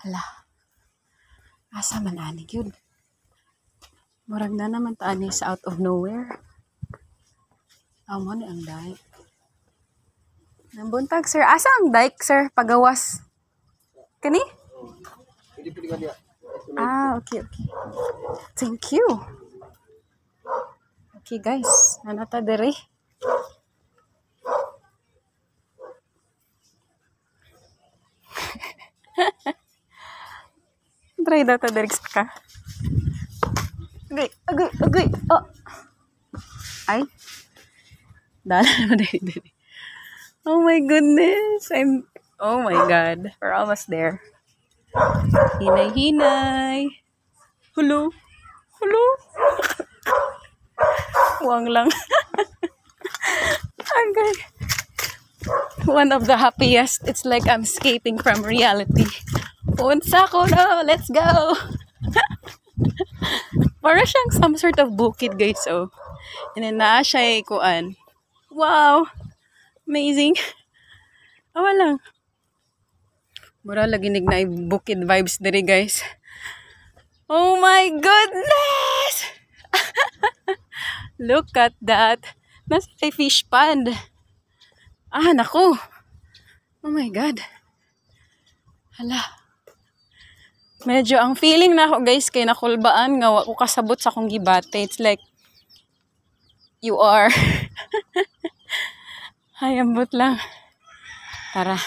Hala. Asa man ani gyud. Murag na naman taani sa out of nowhere. Amo ni ang dike. Nambuntag sir, asa ang dike sir pagawas? Kani? Okay. Thank you. Okay guys, nanata dere. Try data dere ka. Agay. Oh. Ay. Dala na dere. Oh my goodness. Oh my god. We're almost there. Hinay. Hulo. Wang lang. Okay. One of the happiest. It's like I'm escaping from reality. Unsa ko na. Let's go. Para siyang some sort of bukid guys. Oh. And then naa siya kuan. Wow. Amazing. Awa lang. Mura lagi na bukid vibes diri guys. Oh my goodness! Look at that. Nasa may fish pond. Naku. Oh my god. Hala. Medyo ang feeling na ako guys kay nakulbaan nga wa ko kasabot sa akong gibate. It's like you are. Ay, ambot lang. Tara.